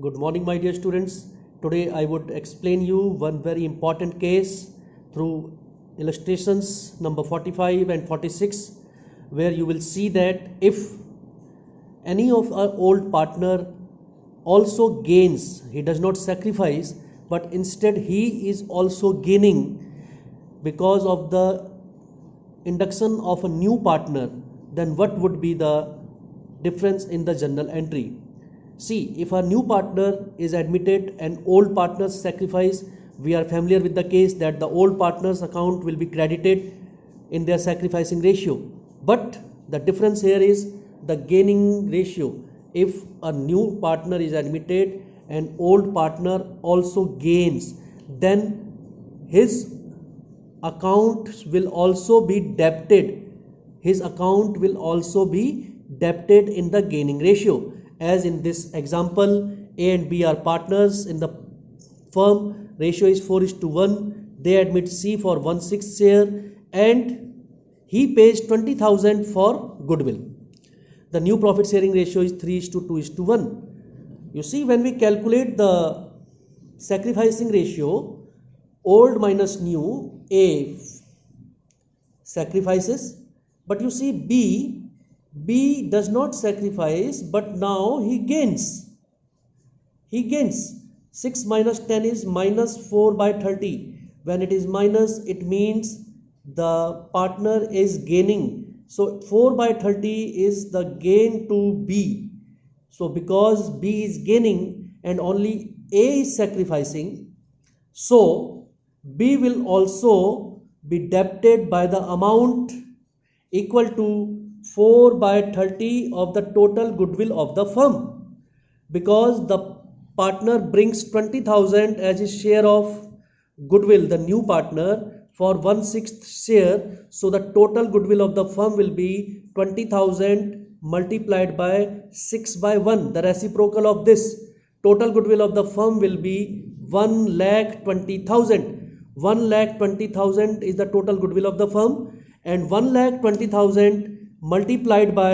Good morning, my dear students. Today I would explain you one very important case through illustrations number 45 and 46, where you will see that if any of our old partner also gains, he does not sacrifice, but instead he is also gaining because of the induction of a new partner, then what would be the difference in the journal entry? See, if a new partner is admitted and old partner's sacrifice, we are familiar with the case that the old partner's account will be credited in their sacrificing ratio. But the difference here is the gaining ratio. If a new partner is admitted and old partner also gains, then his account will also be debited. His account will also be debited in the gaining ratio. As in this example, A and B are partners in the firm, ratio is 4:1. They admit C for 1/6 share and he pays 20,000 for goodwill. The new profit sharing ratio is 3:2:1. You see, when we calculate the sacrificing ratio, old minus new, A sacrifices, but you see B does not sacrifice, but now he gains. He gains. 6 minus 10 is minus 4/30. When it is minus, it means the partner is gaining. So 4/30 is the gain to B. So because B is gaining and only A is sacrificing, so B will also be debited by the amount equal to 4/30 of the total goodwill of the firm, because the partner brings 20,000 as his share of goodwill, the new partner, for 1/6 share. So the total goodwill of the firm will be 20,000 multiplied by 6/1. The reciprocal of this total goodwill of the firm will be 1,20,000. 1,20,000 is the total goodwill of the firm, and 1,20,000 multiplied by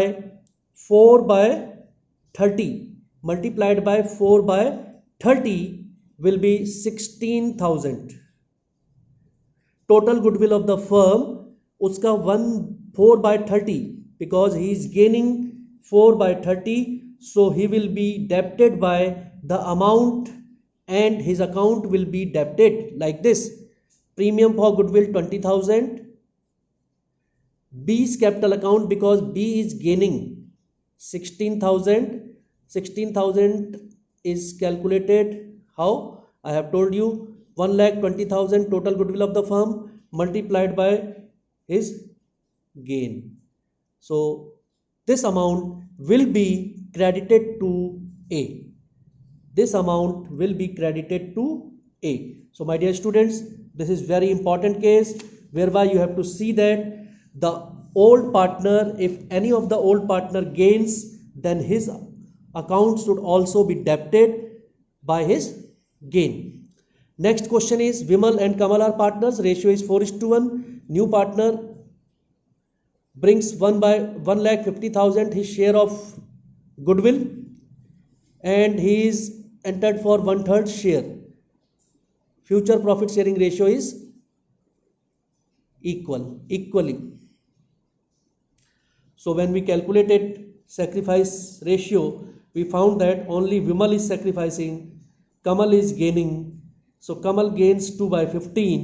4/30 will be 16,000. Total goodwill of the firm, uska 4/30, because he is gaining 4/30, so he will be debited by the amount and his account will be debited like this. Premium for goodwill 20,000. B's capital account, because B is gaining 16,000. 16,000 is calculated how? I have told you, 1,20,000 total goodwill of the firm multiplied by his gain. So this amount will be credited to A. This amount will be credited to A. So my dear students, this is very important case whereby you have to see that the old partner, if any of the old partner gains, then his account should also be debited by his gain. Next question is, Vimal and Kamal are partners, ratio is 4:1. New partner brings 1,50,000 his share of goodwill and he is entered for 1/3 share. Future profit sharing ratio is equally. So when we calculated sacrifice ratio, we found that only Vimal is sacrificing, Kamal is gaining. So Kamal gains 2/15.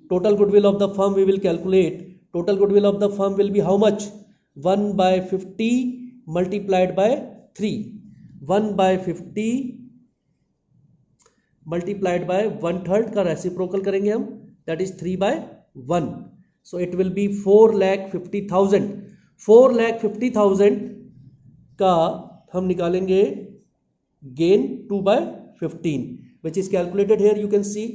Total goodwill of the firm we will calculate. Total goodwill of the firm will be how much? 1/50 multiplied by 3. 1/50 multiplied by 1/3 का reciprocal करेंगे हम, that is 3/1. So it will be 4,50,000. 4,50,000 का हम निकालेंगे gain 2/15, which is calculated here. You can see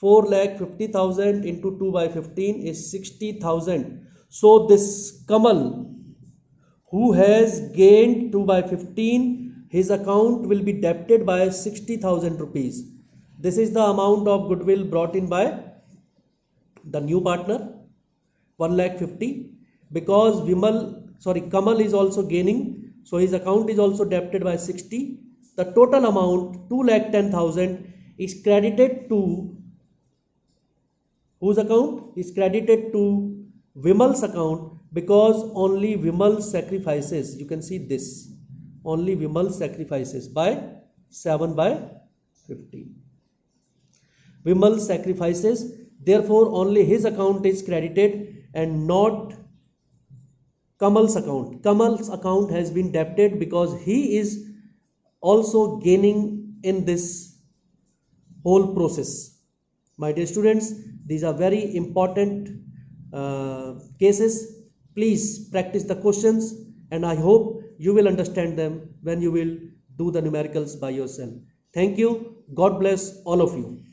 4,50,000 into 2/15 is 60,000. So this Kamal, who has gained 2/15, his account will be debited by 60,000 rupees. This is the amount of goodwill brought in by the new partner, 1,50,000. Because Kamal is also gaining, so his account is also debited by 60. the total amount 2,10,000 is credited to whose account? Is credited to Vimal's account, because only Vimal sacrifices. You can see this. Only Vimal sacrifices by 7 by 15. Vimal sacrifices, therefore only his account is credited and not Kamal's account. Kamal's account has been debited because he is also gaining in this whole process. My dear students, these are very important cases. Please practice the questions, and I hope you will understand them when you will do the numericals by yourself. Thank you. God bless all of you.